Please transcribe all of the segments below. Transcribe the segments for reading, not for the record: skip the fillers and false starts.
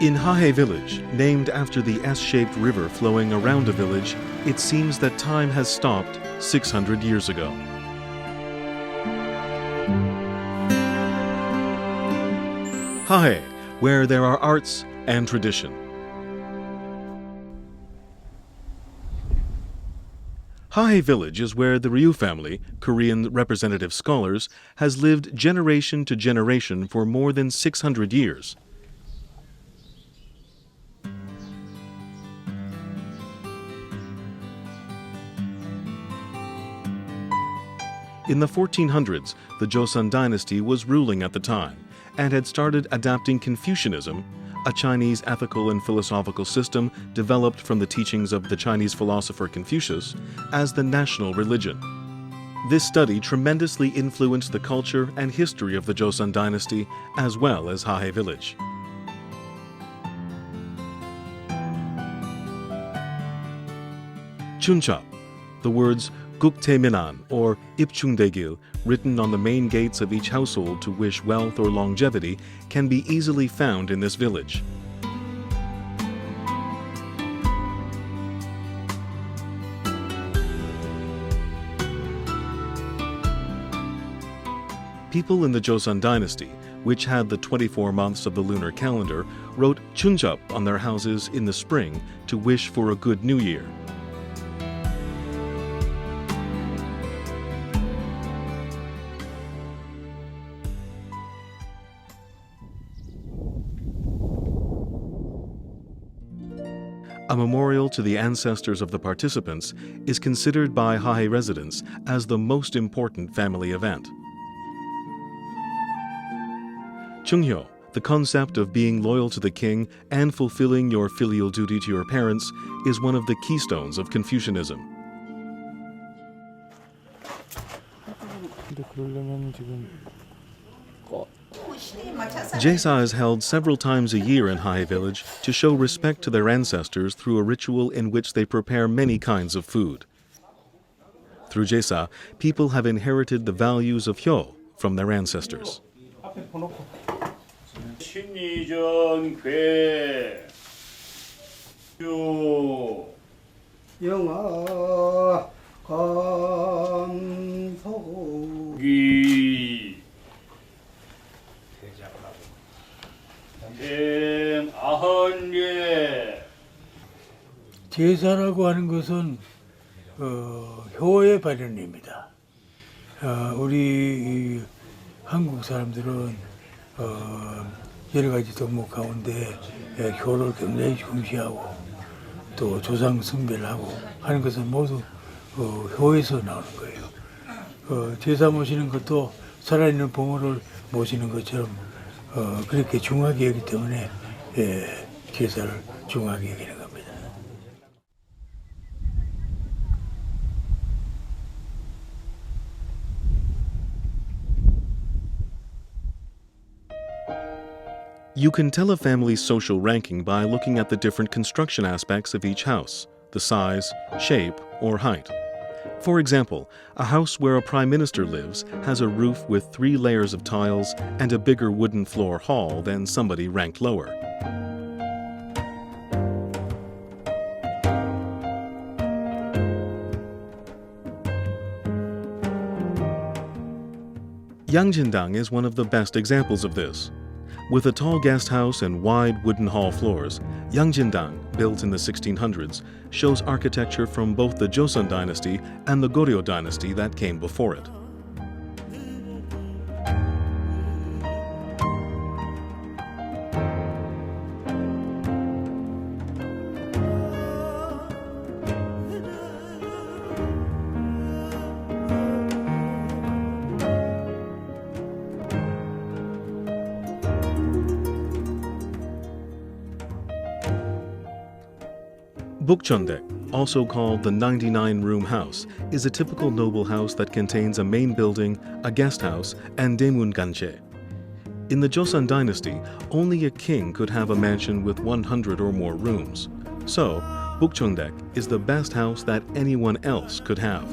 In Hahe village, named after the S-shaped river flowing around the village, it seems that time has stopped 600 years ago. Hahe, where there are arts and tradition. Hahe village is where the Ryu family, Korean representative scholars, has lived generation to generation for more than 600 years. In the 1400s, the Joseon dynasty was ruling at the time and had started adapting Confucianism, a Chinese ethical and philosophical system developed from the teachings of the Chinese philosopher Confucius, as the national religion. This study tremendously influenced the culture and history of the Joseon dynasty as well as Hahe village. Chunchap, the words Guktaeminan or Ipchungdaegil, written on the main gates of each household to wish wealth or longevity, can be easily found in this village. People in the Joseon dynasty, which had the 24 months of the lunar calendar, wrote chunchap on their houses in the spring to wish for a good new year. A memorial to the ancestors of the participants is considered by Hahe residents as the most important family event. Chunghyo, the concept of being loyal to the king and fulfilling your filial duty to your parents, is one of the keystones of Confucianism. Jaesa is held several times a year in Hahe village to show respect to their ancestors through a ritual in which they prepare many kinds of food. Through Jaesa, people have inherited the values of Hyo from their ancestors. 제사라고 하는 것은 효의 발현입니다. 우리 한국 사람들은 여러 가지 덕목 가운데 효를 굉장히 중시하고 또 조상 숭배를 하고 하는 것은 모두 효에서 나오는 거예요. 제사 모시는 것도 살아있는 부모를 모시는 것처럼 그렇게 중하게 여기기 때문에 제사를 중하게 여기는 겁니다. You can tell a family's social ranking by looking at the different construction aspects of each house, the size, shape, or height. For example, a house where a prime minister lives has a roof with 3 layers of tiles and a bigger wooden floor hall than somebody ranked lower. Yangjindang is one of the best examples of this. With a tall guest house and wide wooden hall floors, Yangjindang, built in the 1600s, shows architecture from both the Joseon dynasty and the Goryeo dynasty that came before it. Bukchondek, also called the 99-room house, is a typical noble house that contains a main building, a guest house, and daemun ganche. In the Joseon dynasty, only a king could have a mansion with 100 or more rooms. So, Bukchondek is the best house that anyone else could have.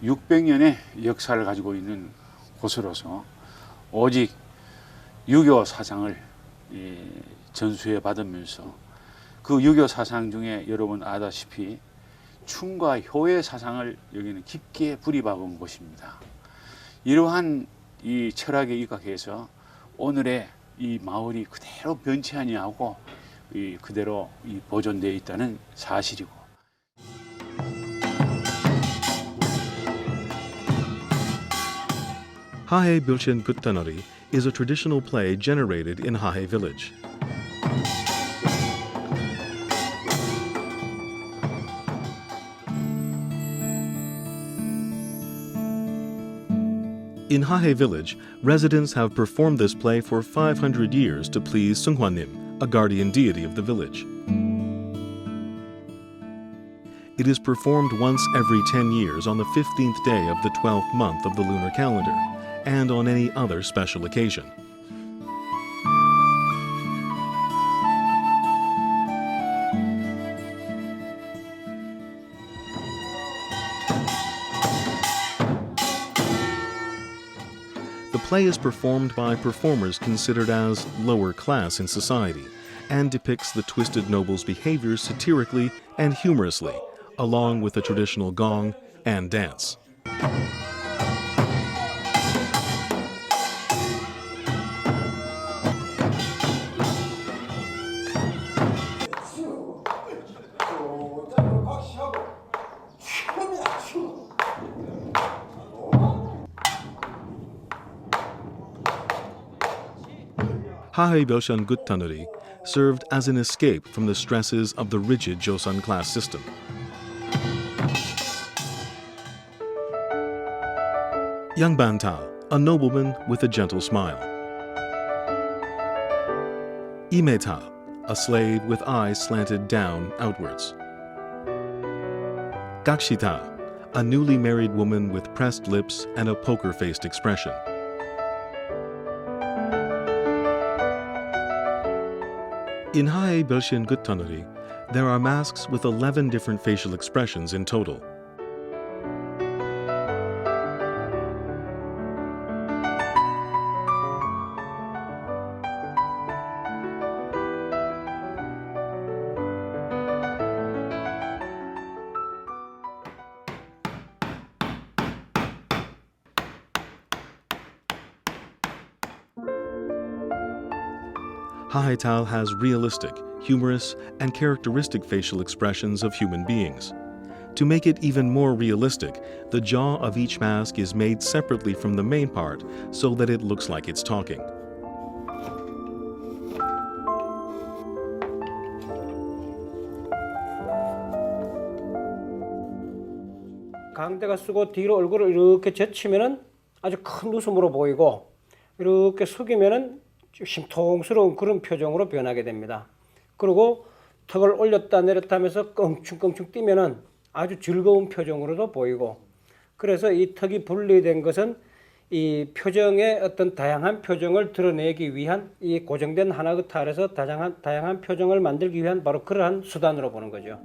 600년의 역사를 가지고 있는 곳으로서 오직 유교 사상을 전수해 받으면서 그 유교 사상 중에 여러분 아다시피 충과 효의 사상을 여기는 깊게 부리박은 곳입니다. 이러한 이 철학에 입각해서 오늘의 이 마을이 그대로 변치 아니하고 그대로 보존되어 있다는 사실이고, Hahe Bilchen Guttanori is a traditional play generated in Hahe village. In Hahe village, residents have performed this play for 500 years to please Sunghwanim, a guardian deity of the village. It is performed once every 10 years on the 15th day of the 12th month of the lunar calendar, and on any other special occasion. The play is performed by performers considered as lower class in society and depicts the twisted noble's behaviors satirically and humorously, along with the traditional gong and dance. Hahe Belshan Guttanori served as an escape from the stresses of the rigid Joseon class system. Yangbanta, a nobleman with a gentle smile. Imeta, a slave with eyes slanted down outwards. Gakshita, a newly married woman with pressed lips and a poker-faced expression. In Hahe Belshin Guttanori, there are masks with 11 different facial expressions in total. Hahetal has realistic, humorous, and characteristic facial expressions of human beings. To make it even more realistic, the jaw of each mask is made separately from the main part so that it looks like it's talking. 강대가 쓰고 뒤로 얼굴을 이렇게 젖히면은 아주 큰 웃음으로 보이고, 이렇게 숙이면은 심통스러운 그런 표정으로 변하게 됩니다. 그리고 턱을 올렸다 내렸다 하면서 껑충껑충 뛰면은 아주 즐거운 표정으로도 보이고, 그래서 이 턱이 분리된 것은 이 표정의 어떤 다양한 표정을 드러내기 위한, 이 고정된 하나의 탈에서 다양한 표정을 만들기 위한 바로 그러한 수단으로 보는 거죠.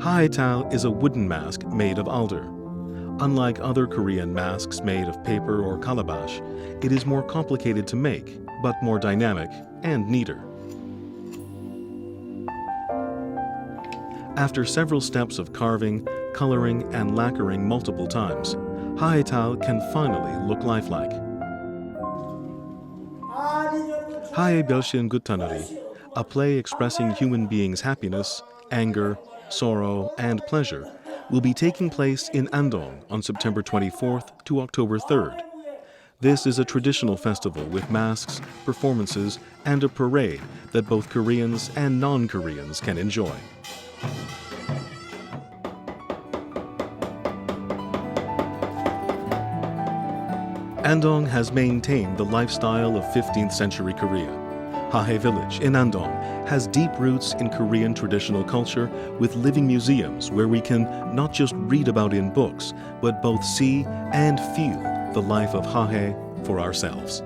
Hahetal is a wooden mask made of alder. Unlike other Korean masks made of paper or calabash, it is more complicated to make, but more dynamic and neater. After several steps of carving, coloring, and lacquering multiple times, Hahetal can finally look lifelike. Hahe Belshin Guttanori, a play expressing human beings' happiness, anger, sorrow, and pleasure, will be taking place in Andong on September 24th to October 3rd. This is a traditional festival with masks, performances, and a parade that both Koreans and non-Koreans can enjoy. Andong has maintained the lifestyle of 15th century Korea. Hahe village in Andong has deep roots in Korean traditional culture with living museums where we can not just read about in books, but both see and feel the life of Hahe for ourselves.